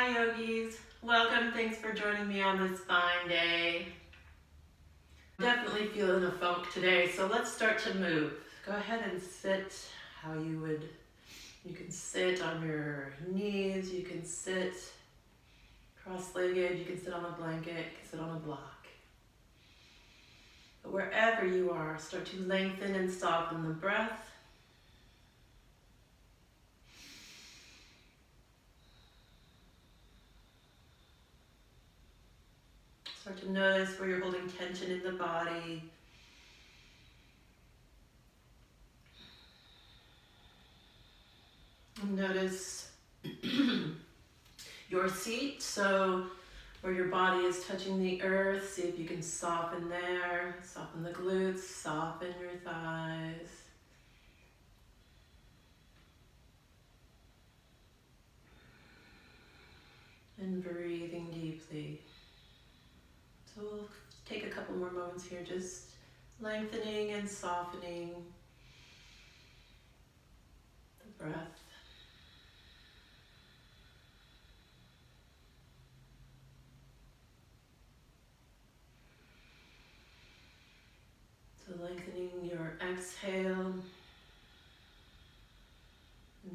Hi yogis, welcome, thanks for joining me on this fine day. Definitely feeling a funk today, so let's start to move. Go ahead and sit how you would. You can sit on your knees, you can sit cross-legged, you can sit on a blanket, you can sit on a block. But wherever you are, start to lengthen and soften the breath. Start to notice where you're holding tension in the body. And notice your seat, so where your body is touching the earth, see if you can soften there. Soften the glutes, soften your thighs. And breathing deeply. So we'll take a couple more moments here, just lengthening and softening the breath. So lengthening your exhale.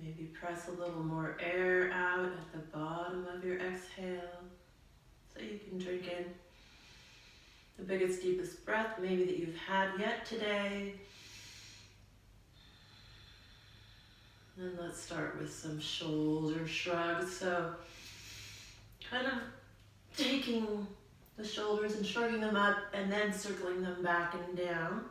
Maybe press a little more air out at the bottom of your exhale so you can drink in the biggest, deepest breath maybe that you've had yet today. And let's start with some shoulder shrugs. So kind of taking the shoulders and shrugging them up and then circling them back and down.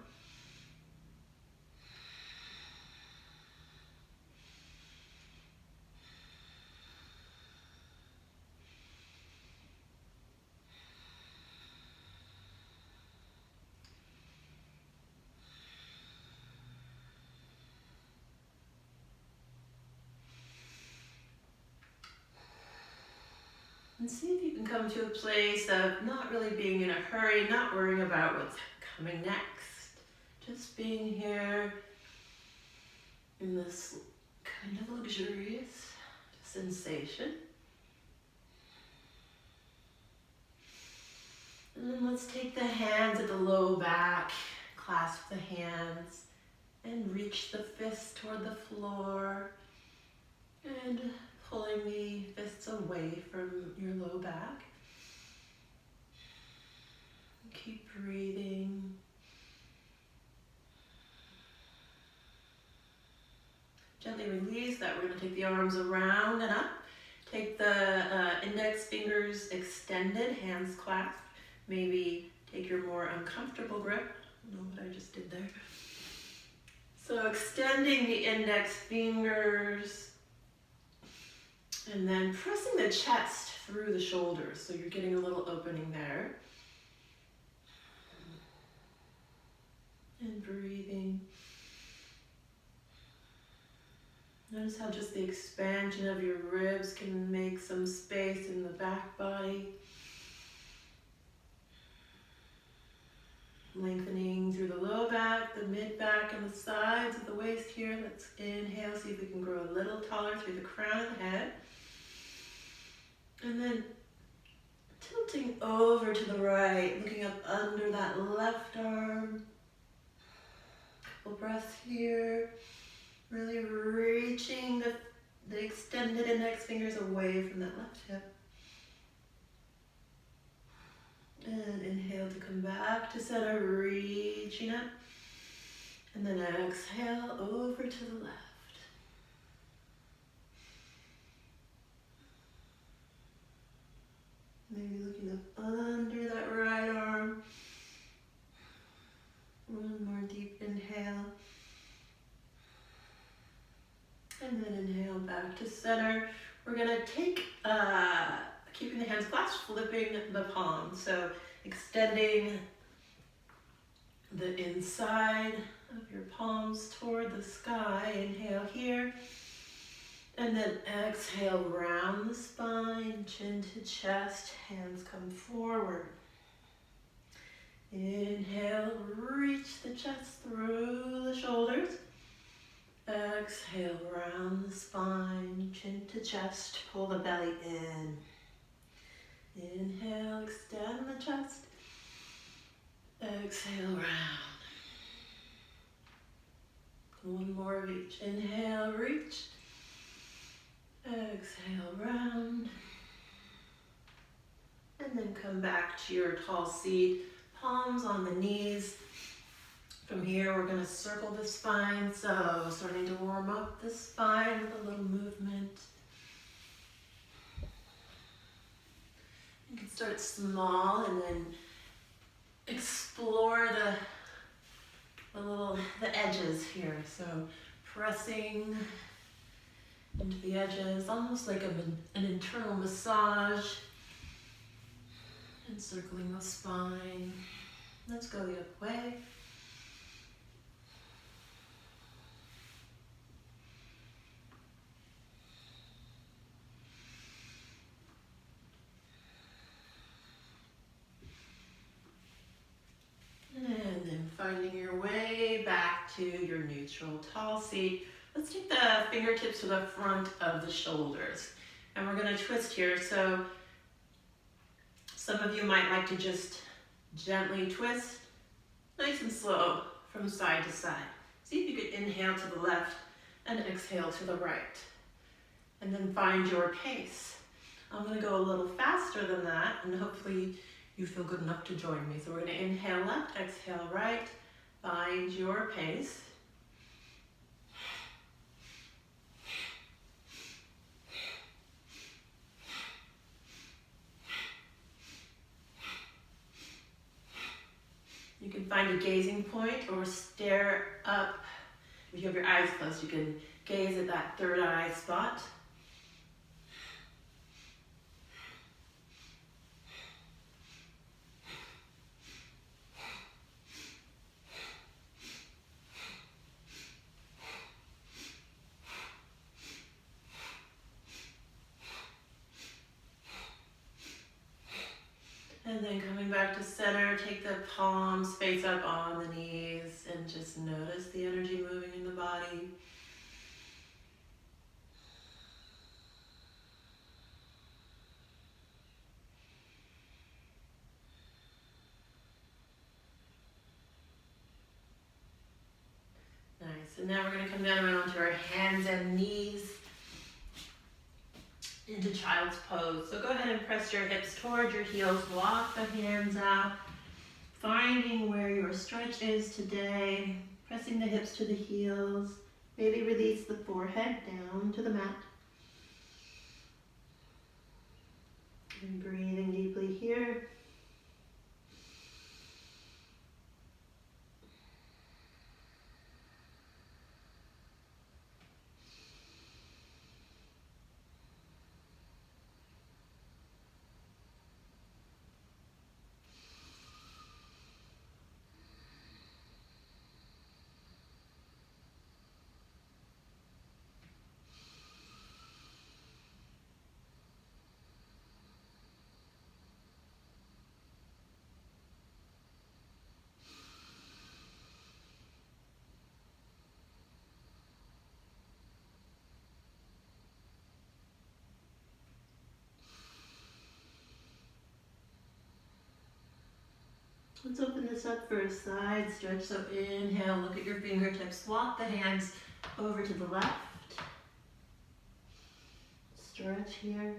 And see if you can come to a place of not really being in a hurry, not worrying about what's coming next. Just being here in this kind of luxurious sensation. And then let's take the hands at the low back, clasp the hands, and reach the fists toward the floor. And pulling the fists away from your low back. Keep breathing. Gently release that. We're going to take the arms around and up. Take the index fingers extended, hands clasped. Maybe take your more uncomfortable grip. I don't know what I just did there. So extending the index fingers. And then pressing the chest through the shoulders, so you're getting a little opening there. And breathing. Notice how just the expansion of your ribs can make some space in the back body. Lengthening through the low back, the mid back, and the sides of the waist here. Let's inhale, see if we can grow a little taller through the crown of the head. And then tilting over to the right, looking up under that left arm. Couple breaths here. Really reaching the extended index fingers away from that left hip. And inhale to come back to center, reaching up. And then exhale over to the left. Maybe looking up under that right arm. One more deep inhale. And then inhale back to center. We're going to take, keeping the hands clasped, flipping the palms. So extending the inside of your palms toward the sky. Inhale here. And then exhale, round the spine, chin to chest, hands come forward. Inhale, reach the chest through the shoulders. Exhale, round the spine, chin to chest, pull the belly in. Inhale, extend the chest. Exhale, round. One more of each. Inhale, reach. Exhale, round. And then come back to your tall seat, palms on the knees. From here, we're going to circle the spine, so starting to warm up the spine with a little movement. You can start small and then explore the edges here. So pressing into the edges, almost like an internal massage. Encircling the spine. Let's go the other way. And then finding your way back to your neutral tall seat. Let's take the fingertips to the front of the shoulders. And we're going to twist here. So some of you might like to just gently twist, nice and slow, from side to side. See if you could inhale to the left and exhale to the right. And then find your pace. I'm going to go a little faster than that, and hopefully you feel good enough to join me. So we're going to inhale left, exhale right, find your pace. You can find a gazing point or stare up. If you have your eyes closed, you can gaze at that third eye spot. And then coming back to center, take the palms face up on the knees and just notice the energy moving in the body. Nice, and now we're going to come down around onto our hands and knees into child's pose. So go ahead and press your hips towards your heels, walk the hands out, finding where your stretch is today, pressing the hips to the heels, maybe release the forehead down to the mat. And breathing deeply here. Let's open this up for a side stretch. So inhale, look at your fingertips, walk the hands over to the left. Stretch here.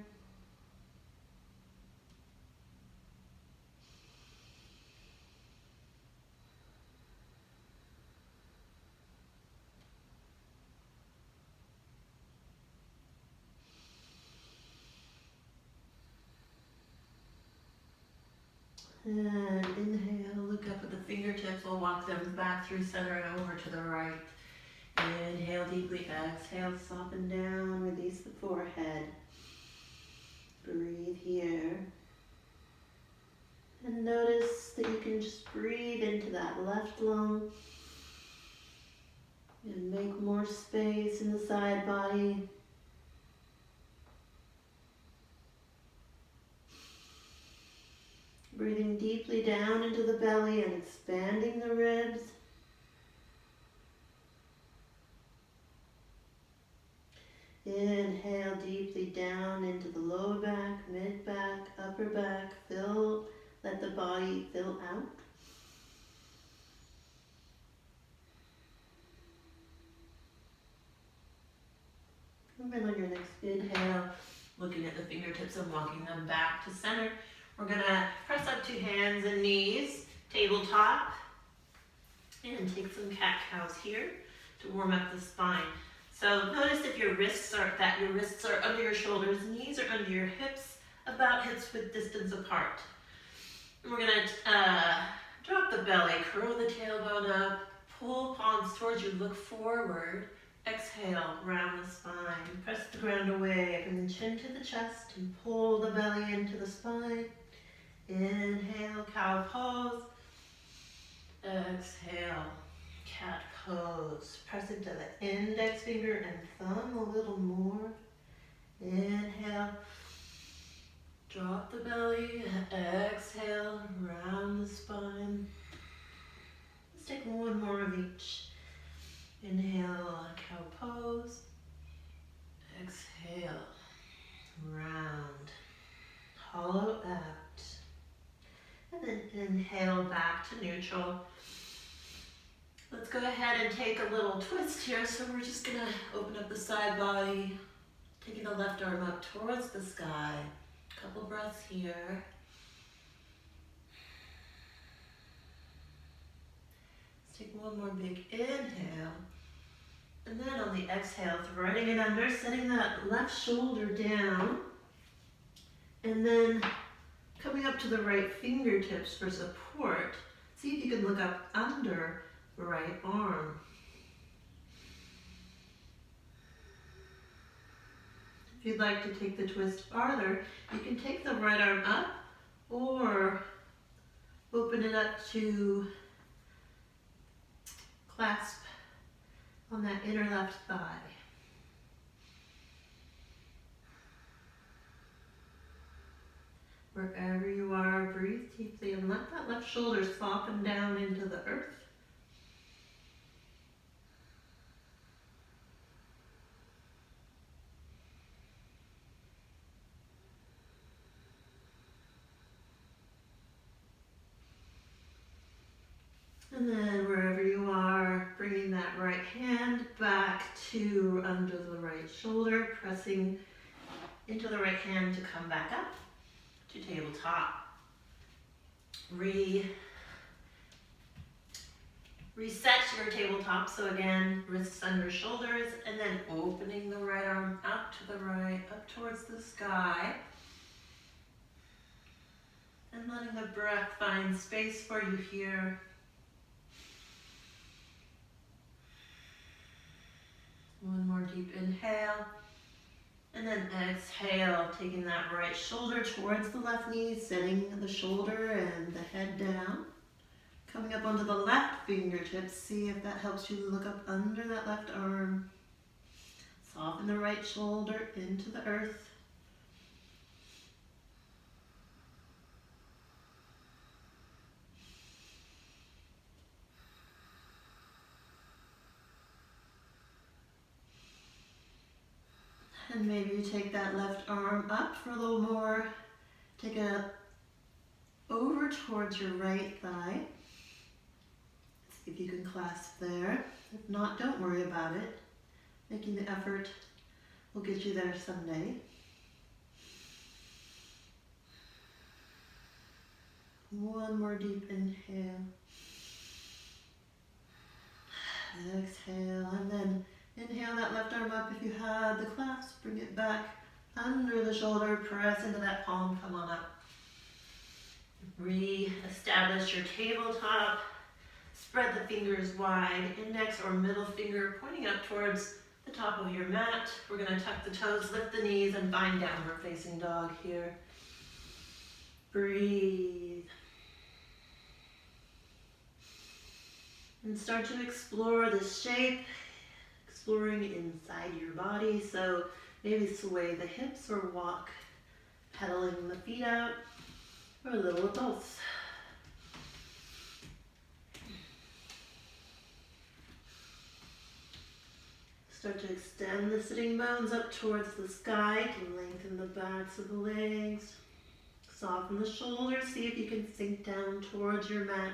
And inhale, look up at the fingertips. We'll walk them back through center and over to the right. Inhale deeply, exhale, soften down, release the forehead. Breathe here. And notice that you can just breathe into that left lung and make more space in the side body. Breathing deeply down into the belly and expanding the ribs. Inhale deeply down into the lower back, mid back, upper back. Fill, let the body fill out. And then on your next inhale, looking at the fingertips and walking them back to center. We're gonna press up to hands and knees, tabletop, and take some cat-cows here to warm up the spine. So notice if your wrists are under your shoulders, knees are under your hips, about hips width distance apart. And we're gonna drop the belly, curl the tailbone up, pull palms towards you, look forward. Exhale, round the spine, press the ground away, bring the chin to the chest and pull the belly into the spine. Inhale, cow pose. Exhale, cat pose. Press into the index finger and thumb a little more. Inhale, drop the belly. Exhale, round the spine. Let's take one more of each. Inhale, cow pose. Exhale, round, hollow out. And then inhale back to neutral. Let's go ahead and take a little twist here. So we're just gonna open up the side body, taking the left arm up towards the sky. Couple breaths here. Let's take one more big inhale. And then on the exhale, threading it under, setting that left shoulder down. And then coming up to the right fingertips for support. See if you can look up under the right arm. If you'd like to take the twist farther, you can take the right arm up or open it up to clasp on that inner left thigh. Wherever you are, breathe deeply and let that left shoulder soften down into the earth. And then wherever you are, bringing that right hand back to under the right shoulder, pressing into the right hand to come back up to tabletop. Reset your tabletop. So again, wrists under shoulders, and then opening the right arm out to the right, up towards the sky. And letting the breath find space for you here. One more deep inhale. And then exhale, taking that right shoulder towards the left knee, setting the shoulder and the head down. Coming up onto the left fingertips, see if that helps you look up under that left arm. Soften the right shoulder into the earth. And maybe you take that left arm up for a little more. Take it over towards your right thigh. See if you can clasp there. If not, don't worry about it. Making the effort will get you there someday. One more deep inhale. Exhale, and then inhale that left arm up. If you had the clasp, bring it back under the shoulder, press into that palm, come on up. Re-establish your tabletop. Spread the fingers wide, index or middle finger pointing up towards the top of your mat. We're going to tuck the toes, lift the knees, and find downward facing dog here. Breathe. And start to explore this shape, exploring inside your body. So maybe sway the hips or walk, pedaling the feet out, or a little of both. Start to extend the sitting bones up towards the sky to lengthen the backs of the legs. Soften the shoulders. See if you can sink down towards your mat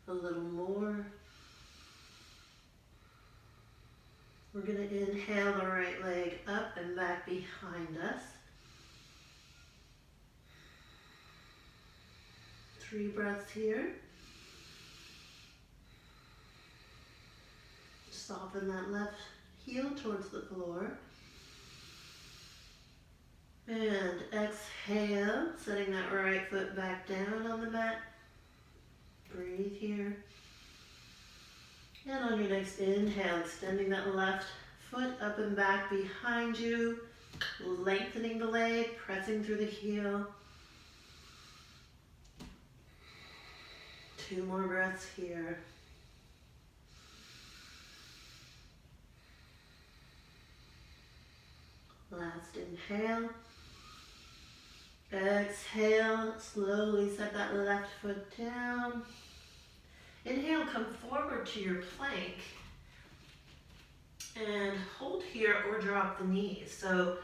a little more. We're going to inhale the right leg up and back behind us. 3 breaths here. Soften that left heel towards the floor. And exhale, setting that right foot back down on the mat. Breathe here. And on your next inhale, extending that left foot up and back behind you, lengthening the leg, pressing through the heel. 2 more breaths here. Last inhale. Exhale, slowly set that left foot down. Inhale, come forward to your plank and hold here or drop the knees. So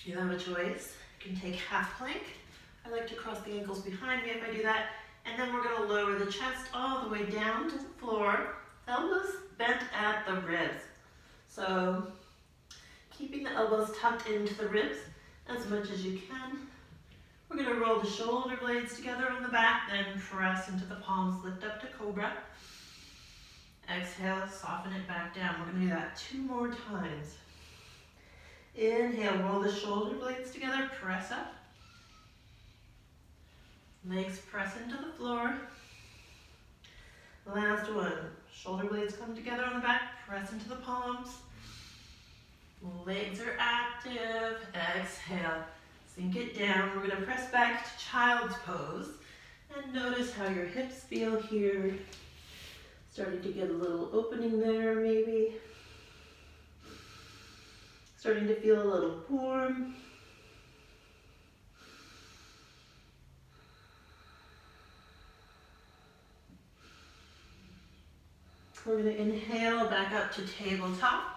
you have a choice. You can take half plank. I like to cross the ankles behind me if I do that. And then we're going to lower the chest all the way down to the floor. Elbows bent at the ribs. So keeping the elbows tucked into the ribs as much as you can. We're going to roll the shoulder blades together on the back, then press into the palms, lift up to cobra. Exhale, soften it back down. We're going to do that 2 more times. Inhale, roll the shoulder blades together, press up. Legs press into the floor. Last one. Shoulder blades come together on the back, press into the palms. Legs are active. Exhale. Sink it down. We're going to press back to child's pose. And notice how your hips feel here. Starting to get a little opening there, maybe. Starting to feel a little warm. We're going to inhale back up to tabletop.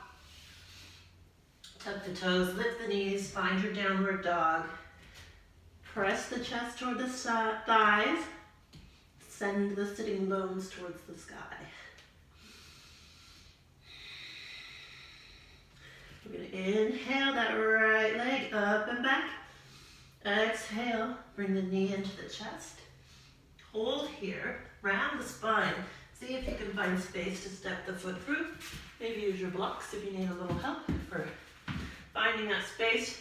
Tuck the toes, lift the knees, find your downward dog. Press the chest toward the thighs. Send the sitting bones towards the sky. We're going to inhale that right leg up and back. Exhale, bring the knee into the chest. Hold here, round the spine. See if you can find space to step the foot through. Maybe use your blocks if you need a little help for finding that space.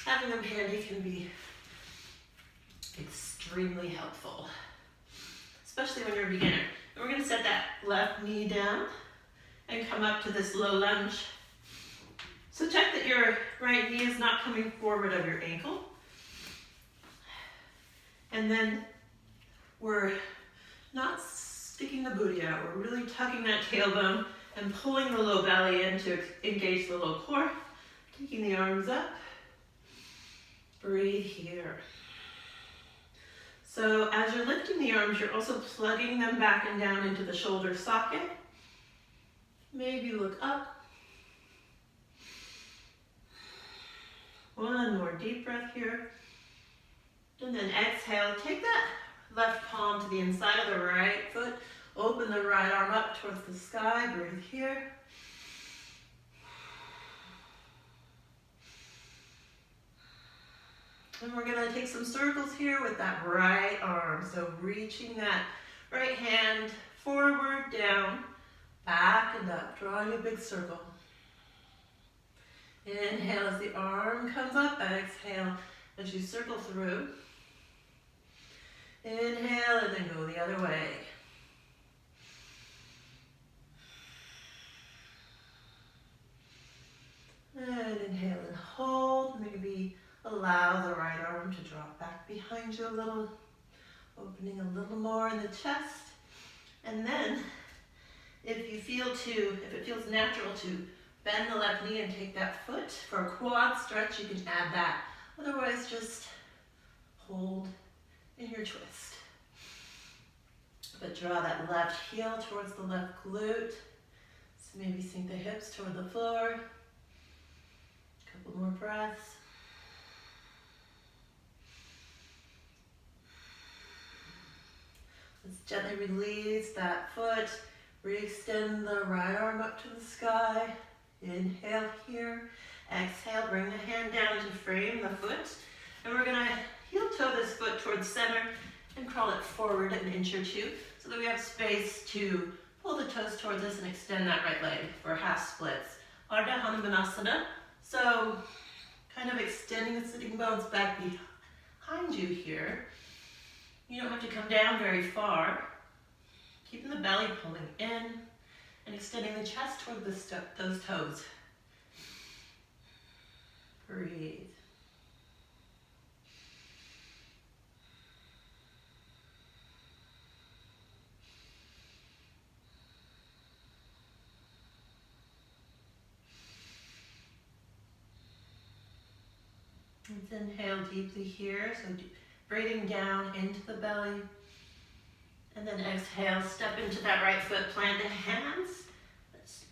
Having them handy can be extremely helpful, especially when you're a beginner. And we're going to set that left knee down and come up to this low lunge. So check that your right knee is not coming forward of your ankle. And then we're not sticking the booty out. We're really tucking that tailbone and pulling the low belly in to engage the low core. Taking the arms up. Breathe here. So as you're lifting the arms, you're also plugging them back and down into the shoulder socket. Maybe look up. One more deep breath here. And then exhale. Take that left palm to the inside of the right foot. Open the right arm up towards the sky. Breathe here. And we're going to take some circles here with that right arm. So reaching that right hand forward, down, back and up. Drawing a big circle. Inhale as the arm comes up. Exhale as you circle through. Inhale and then go the other way. And inhale and hold. Maybe allow the right arm to drop back behind you a little. Opening a little more in the chest. And then, if it feels natural to bend the left knee and take that foot for a quad stretch, you can add that. Otherwise, just hold in your twist. But draw that left heel towards the left glute. Maybe sink the hips toward the floor. A couple more breaths. Let's gently release that foot. Re-extend the right arm up to the sky. Inhale here. Exhale, bring the hand down to frame the foot. And we're gonna heel toe this foot towards center and crawl it forward an inch or two so that we have space to pull the toes towards us and extend that right leg for half splits. Ardha Hanumanasana. So kind of extending the sitting bones back behind you here. You don't have to come down very far. Keeping the belly pulling in and extending the chest toward those toes. Breathe. Let's inhale deeply here, so breathing down into the belly. And then exhale, step into that right foot, plant the hands.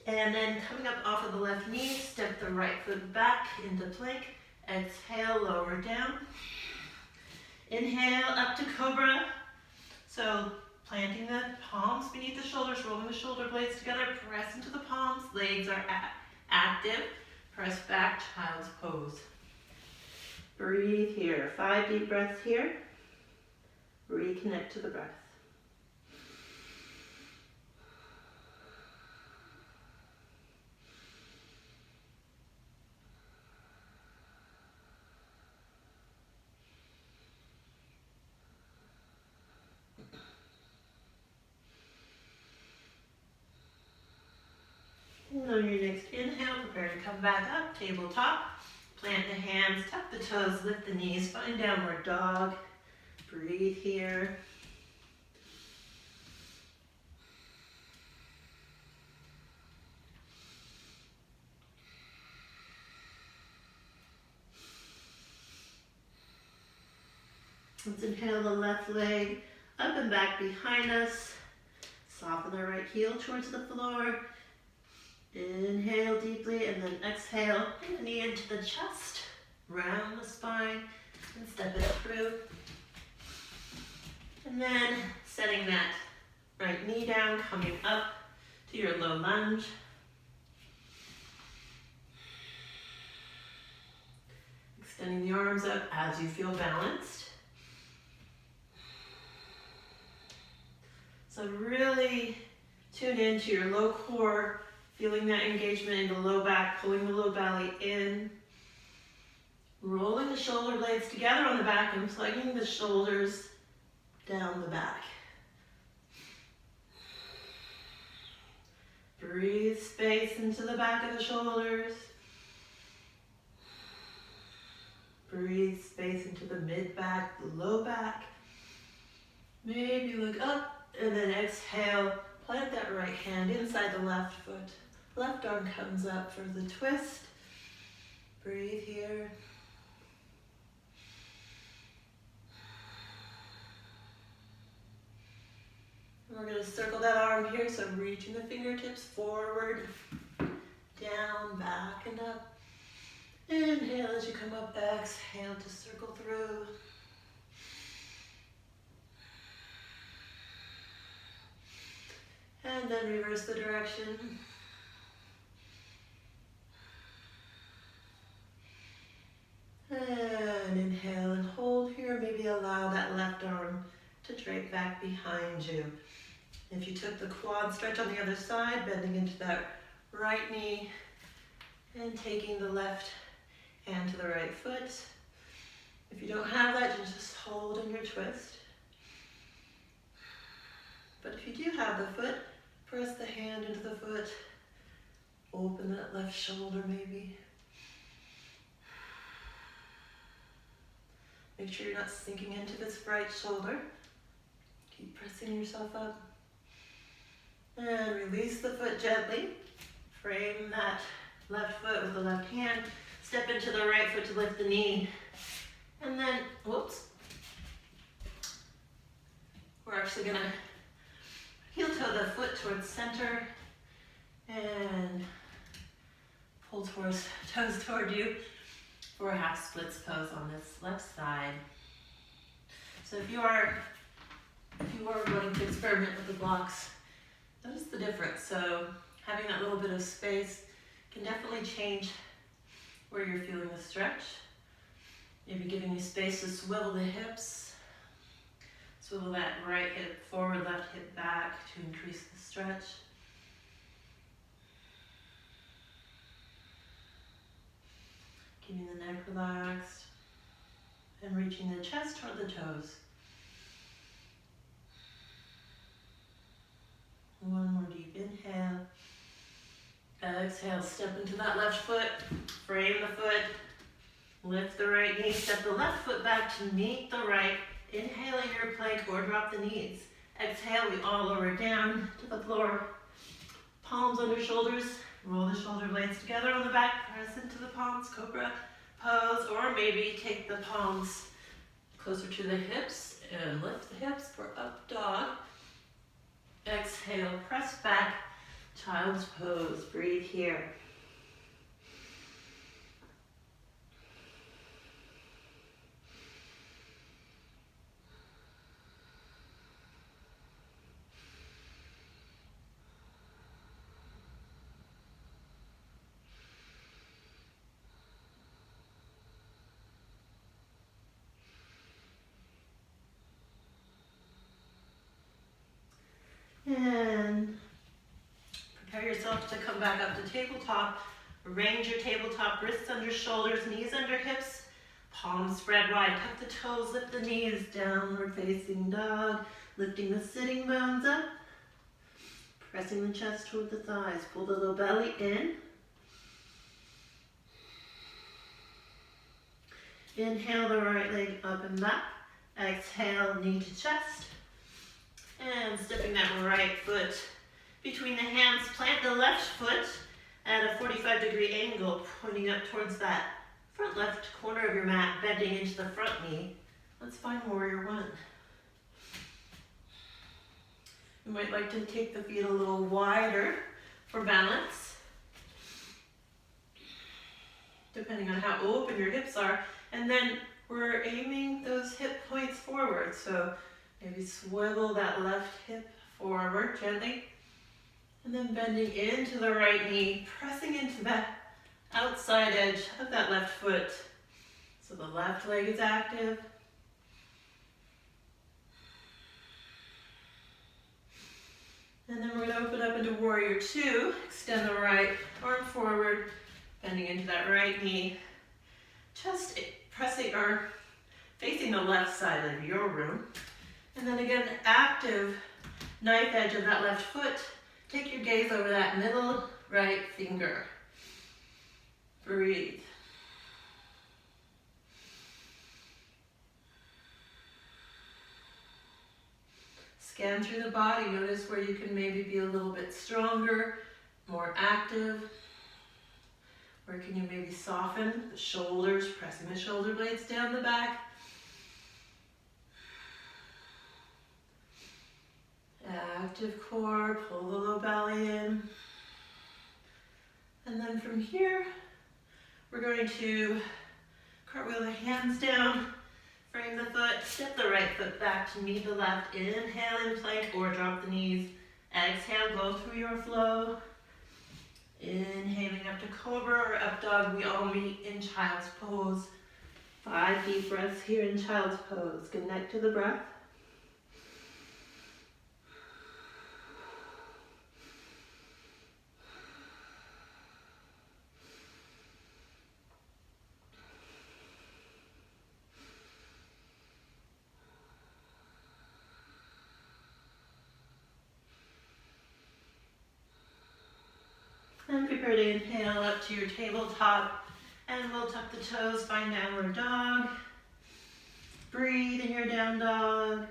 And then coming up off of the left knee, step the right foot back into plank. Exhale, lower down. Inhale, up to cobra. So planting the palms beneath the shoulders, rolling the shoulder blades together, press into the palms. Legs are active. Press back, child's pose. Breathe here. 5 deep breaths here. Reconnect to the breath. And on your next inhale, prepare to come back up, tabletop. Plant the hands, tuck the toes, lift the knees, find downward dog. Breathe here. Let's inhale the left leg up and back behind us. Soften the right heel towards the floor. Inhale deeply and then exhale. Bring the knee into the chest. Round the spine and step it through. And then setting that right knee down, coming up to your low lunge. Extending the arms up as you feel balanced. So really tune into your low core, feeling that engagement in the low back, pulling the low belly in. Rolling the shoulder blades together on the back and plugging the shoulders down the back. Breathe space into the back of the shoulders. Breathe space into the mid-back, the low back. Maybe look up and then exhale. Plant that right hand inside the left foot. Left arm comes up for the twist. Breathe here. And we're going to circle that arm here, so reaching the fingertips forward, down, back, and up. Inhale as you come up, exhale to circle through. And then reverse the direction. And inhale and hold here. Maybe allow that left arm to drape back behind you. If you took the quad stretch on the other side, bending into that right knee and taking the left hand to the right foot. If you don't have that, you just hold in your twist. But if you do have the foot, press the hand into the foot. Open that left shoulder maybe. Make sure you're not sinking into this right shoulder. Keep pressing yourself up. And release the foot gently. Frame that left foot with the left hand. Step into the right foot to lift the knee. And then, whoops. We're actually gonna heel toe the foot towards center. And pull toes toward you for a half splits pose on this left side. So if you are wanting to experiment with the blocks, notice the difference. So having that little bit of space can definitely change where you're feeling the stretch. Maybe giving you space to swivel the hips, swivel that right hip forward, left hip back to increase the stretch. Keeping the neck relaxed and reaching the chest toward the toes. One more deep inhale. Exhale, step into that left foot, frame the foot, lift the right knee, step the left foot back to meet the right. Inhale in your plank or drop the knees. Exhale, we all lower down to the floor. Palms under shoulders, roll the shoulder blades together on the back, press into the palms, cobra pose, or maybe take the palms closer to the hips and lift the hips for up dog. Exhale, press back, child's pose, breathe here. And prepare yourself to come back up to tabletop. Arrange your tabletop, wrists under shoulders, knees under hips, palms spread wide. Tuck the toes, lift the knees, downward facing dog. Lifting the sitting bones up, pressing the chest toward the thighs. Pull the low belly in. Inhale the right leg up and back. Exhale, knee to chest. And stepping that right foot between the hands, plant the left foot at a 45-degree angle, pointing up towards that front left corner of your mat, bending into the front knee. Let's find warrior one. You might like to take the feet a little wider for balance, depending on how open your hips are. And then we're aiming those hip points forward. So maybe swivel that left hip forward gently. And then bending into the right knee, pressing into that outside edge of that left foot. So the left leg is active. And then we're going to open up into warrior two. Extend the right arm forward, bending into that right knee. Just pressing or facing the left side of your room. And then again, active knife edge of that left foot. Take your gaze over that middle right finger. Breathe. Scan through the body. Notice where you can maybe be a little bit stronger, more active. Where can you maybe soften the shoulders, pressing the shoulder blades down the back. Active core, pull the low belly in. And then from here, we're going to cartwheel the hands down, frame the foot, step the right foot back to meet the left. Inhale in plank or drop the knees. Exhale, go through your flow. Inhaling up to cobra or up dog. We all meet in child's pose. 5 deep breaths here in child's pose. Connect to the breath. And prepare to inhale up to your tabletop, and we'll tuck the toes, find downward dog. Breathe in your down dog.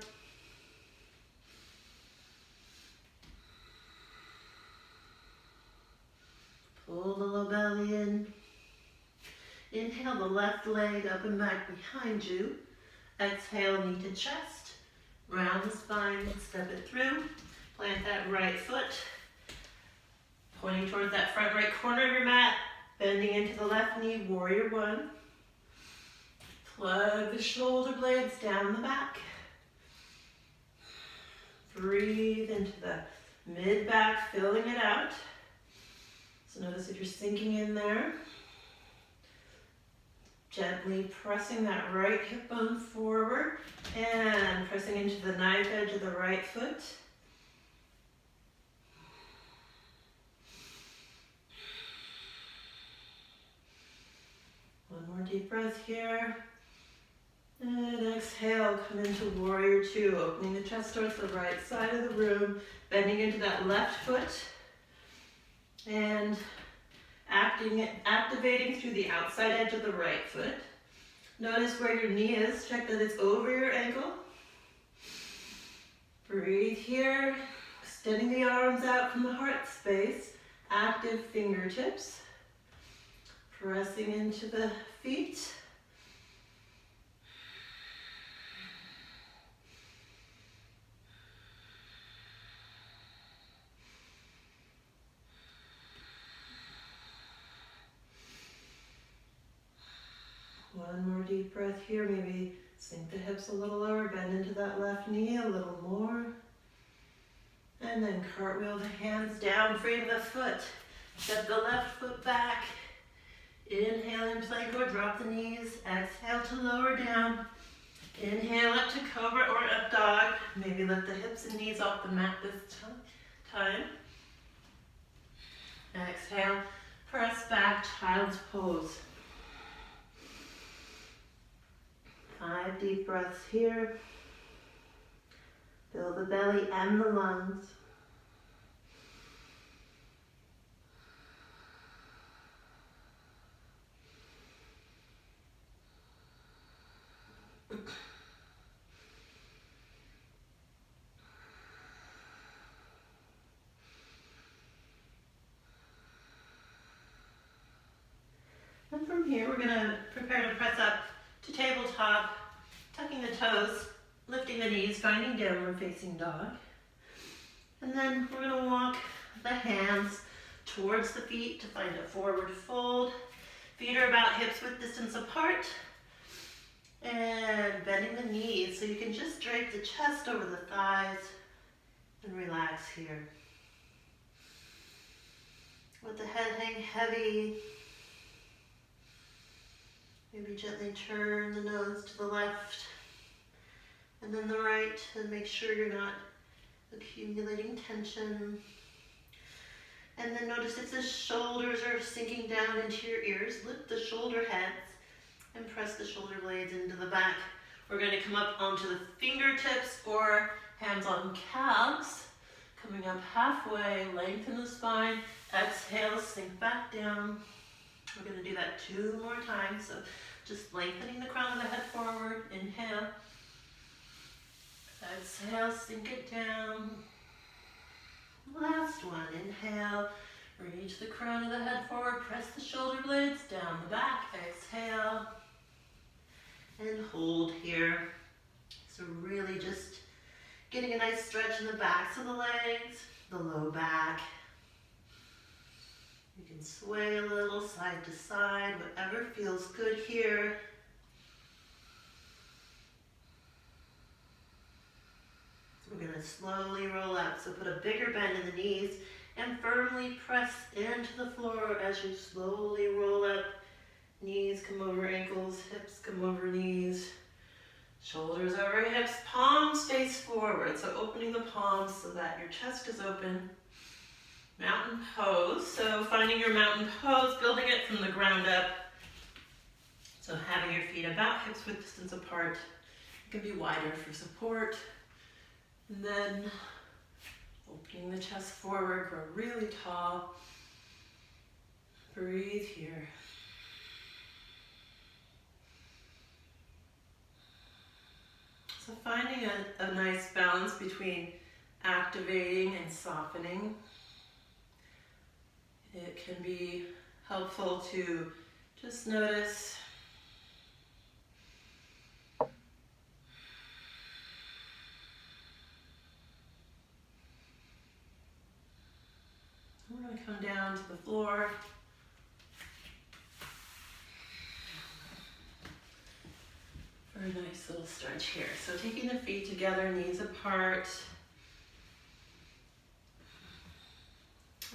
Pull the low belly in. Inhale the left leg up and back behind you. Exhale, knee to chest. Round the spine, step it through. Plant that right foot. Pointing towards that front right corner of your mat, bending into the left knee, warrior one. Plug the shoulder blades down the back. Breathe into the mid-back, filling it out. So notice if you're sinking in there. Gently pressing that right hip bone forward and pressing into the knife edge of the right foot. One more deep breath here. And exhale, come into warrior two, opening the chest towards the right side of the room, bending into that left foot, and activating through the outside edge of the right foot. Notice where your knee is, check that it's over your ankle. Breathe here, extending the arms out from the heart space, active fingertips, pressing into the feet. One more deep breath here, maybe sink the hips a little lower, bend into that left knee a little more. And then cartwheel the hands down, frame the foot. Step the left foot back. Inhale in plank or drop the knees. Exhale to lower down. Inhale up to cobra or up dog. Maybe lift the hips and knees off the mat this time. Exhale, press back, child's pose. 5 deep breaths here. Fill the belly and the lungs. And from here, we're going to prepare to press up to tabletop, tucking the toes, lifting the knees, finding downward facing dog. And then we're going to walk the hands towards the feet to find a forward fold. Feet are about hips width distance apart. And bending the knees so you can just drape the chest over the thighs and relax here. Let the head hang heavy. Maybe gently turn the nose to the left and then the right, and make sure you're not accumulating tension. And then notice if the shoulders are sinking down into your ears, lift the shoulder heads and press the shoulder blades into the back. We're going to come up onto the fingertips or hands on calves. Coming up halfway, lengthen the spine. Exhale, sink back down. We're going to do that 2 more times. So just lengthening the crown of the head forward. Inhale. Exhale, sink it down. Last one. Inhale. Reach the crown of the head forward. Press the shoulder blades down the back. Exhale. And hold here. So really just getting a nice stretch in the backs of the legs, the low back. You can sway a little side to side, whatever feels good here. We're going to slowly roll up. So put a bigger bend in the knees and firmly press into the floor as you slowly roll up. Knees come over ankles, hips come over knees. Shoulders over hips, palms face forward. So opening the palms so that your chest is open. Mountain pose. So finding your mountain pose, building it from the ground up. So having your feet about hips width distance apart. It can be wider for support. And then opening the chest forward, grow really tall. Breathe here. So finding a nice balance between activating and softening. It can be helpful to just notice we're going to come down down to the floor. For a nice little stretch here. So taking the feet together, knees apart.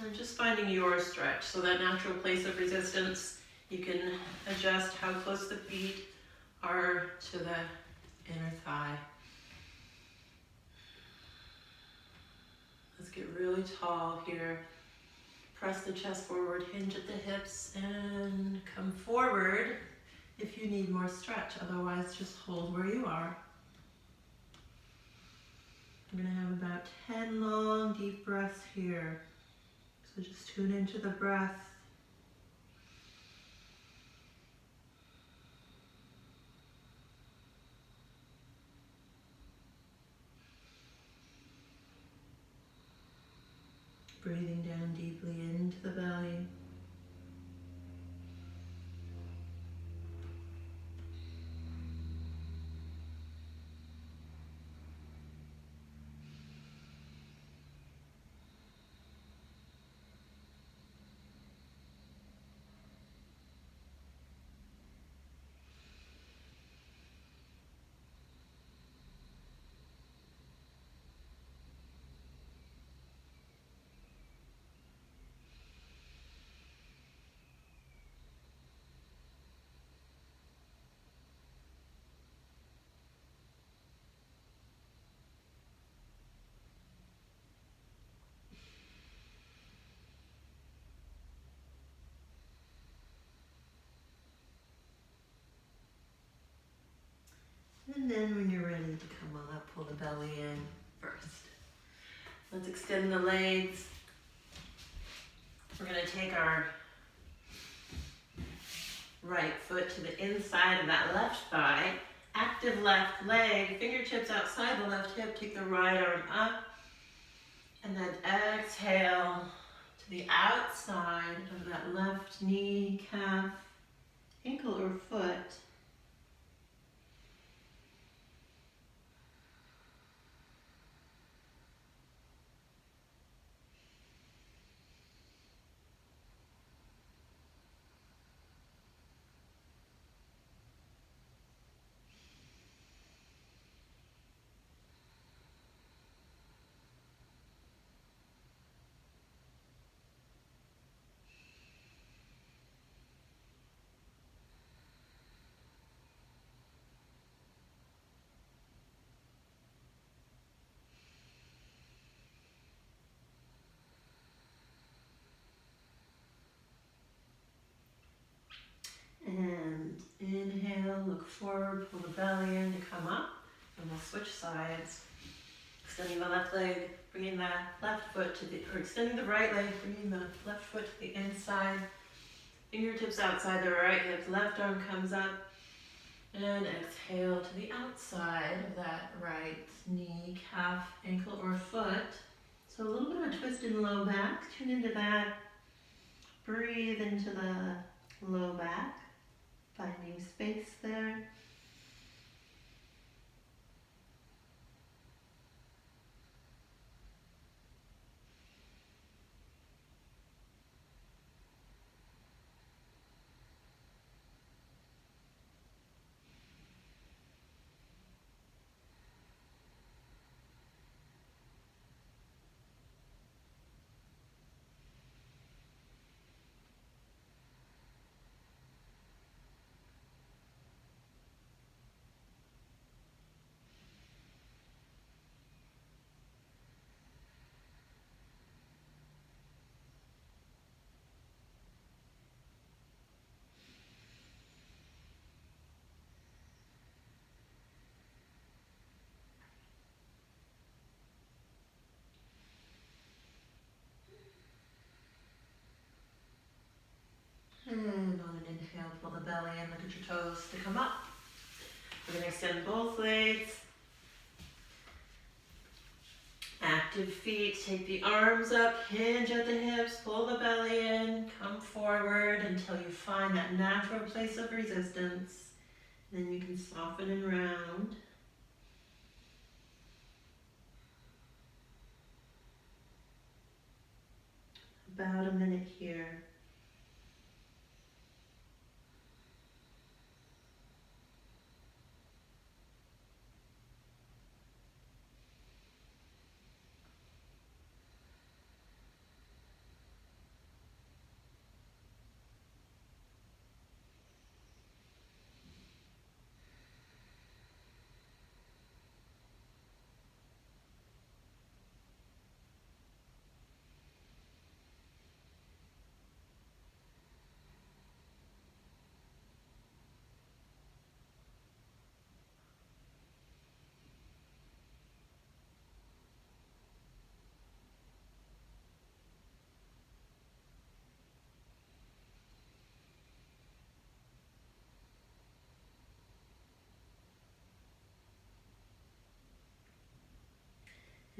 And just finding your stretch. So that natural place of resistance, you can adjust how close the feet are to the inner thigh. Let's get really tall here. Press the chest forward, hinge at the hips, and come forward if you need more stretch. Otherwise, just hold where you are. I'm going to have about 10 long, deep breaths here. So just tune into the breath. Breathing down deeply into the belly. And then when you're ready to come on up, pull the belly in first. Let's extend the legs. We're going to take our right foot to the inside of that left thigh. Active left leg, fingertips outside the left hip. Take the right arm up. And then exhale to the outside of that left knee, calf, ankle, or foot. And inhale, look forward, pull the belly in to come up, and we'll switch sides. Extending the left leg, bringing the left foot to the, or extending the right leg, bringing the left foot to the inside. Fingertips outside the right hip, left arm comes up, and exhale to the outside of that right knee, calf, ankle, or foot. So a little bit of a twist in the low back, tune into that. Breathe into the low back. Finding space there. And on an inhale, pull the belly in, look at your toes to come up. We're going to extend both legs. Active feet, take the arms up, hinge at the hips, pull the belly in, come forward until you find that natural place of resistance. Then you can soften and round. about a minute here.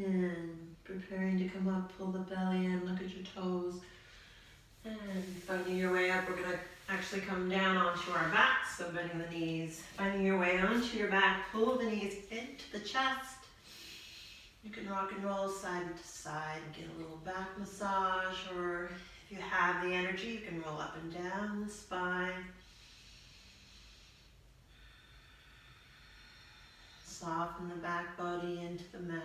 And preparing to come up, pull the belly in, look at your toes. And finding your way up, we're going to actually come down onto our backs, so bending the knees. Finding your way onto your back, pull the knees into the chest. You can rock and roll side to side and get a little back massage, or if you have the energy, you can roll up and down the spine. Soften the back body into the mat.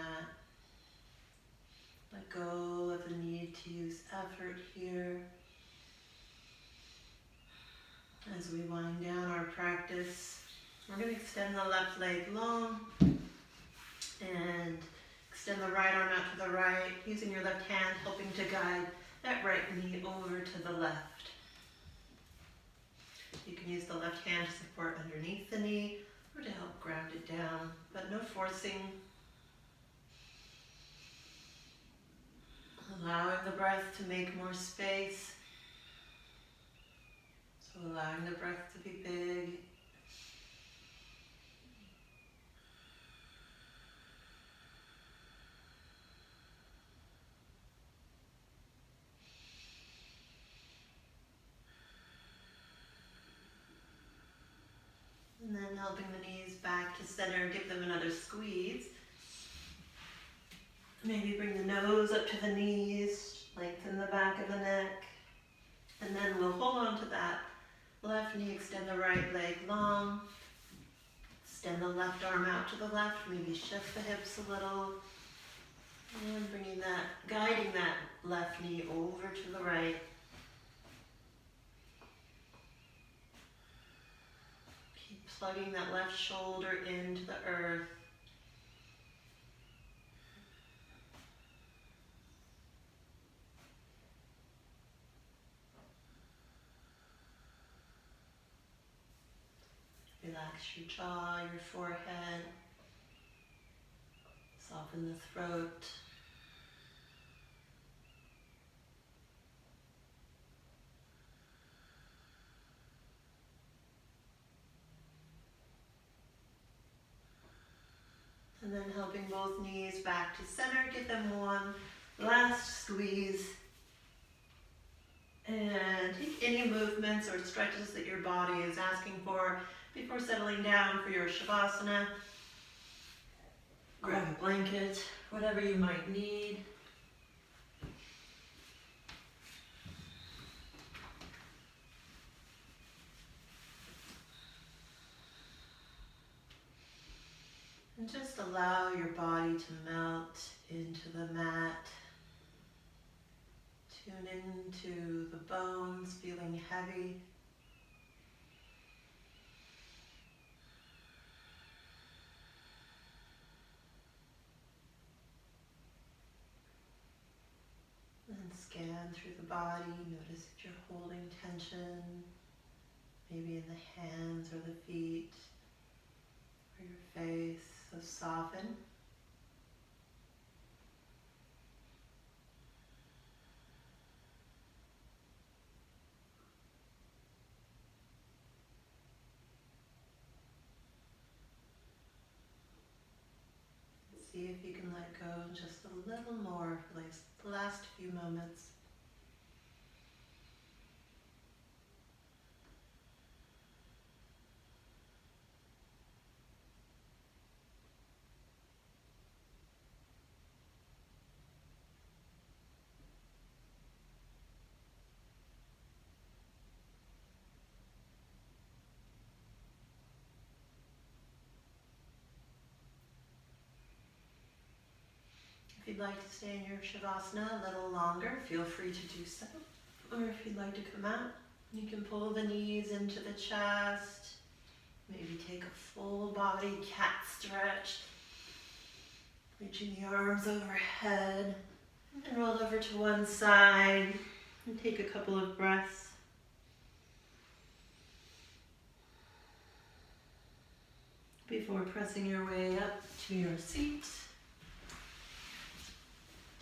Let go of the need to use effort here. As we wind down our practice, we're going to extend the left leg long and extend the right arm out to the right, using your left hand, helping to guide that right knee over to the left. You can use the left hand to support underneath the knee or to help ground it down, but no forcing. Allowing the breath to make more space. So allowing the breath to be big. And then helping the knees back to center, give them another squeeze. Maybe bring the nose up to the knees, lengthen the back of the neck. And then we'll hold on to that left knee, extend the right leg long. Extend the left arm out to the left, maybe shift the hips a little. And bringing that, guiding that left knee over to the right. Keep plugging that left shoulder into the earth. Relax your jaw, your forehead. Soften the throat. And then helping both knees back to center. Give them one last squeeze. And take any movements or stretches that your body is asking for before settling down for your Shavasana. Grab a blanket, whatever you might need. And just allow your body to melt into the mat. Tune into the bones, feeling heavy. And scan through the body. Notice if you're holding tension, maybe in the hands or the feet or your face. So soften. See if you can let go just a little more for like the last few moments. If you'd like to stay in your Shavasana a little longer, feel free to do so. Or if you'd like to come out, you can pull the knees into the chest. Maybe take a full body cat stretch. Reaching the arms overhead. And roll over to one side. And take a couple of breaths. Before pressing your way up to your seat,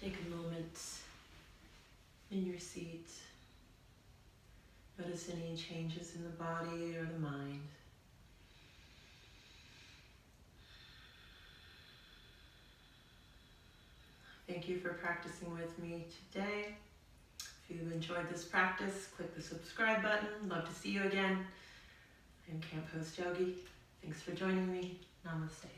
take a moment in your seat. Notice any changes in the body or the mind. Thank you for practicing with me today. If you enjoyed this practice, click the subscribe button. Love to see you again. I'm Camp Host Yogi. Thanks for joining me. Namaste.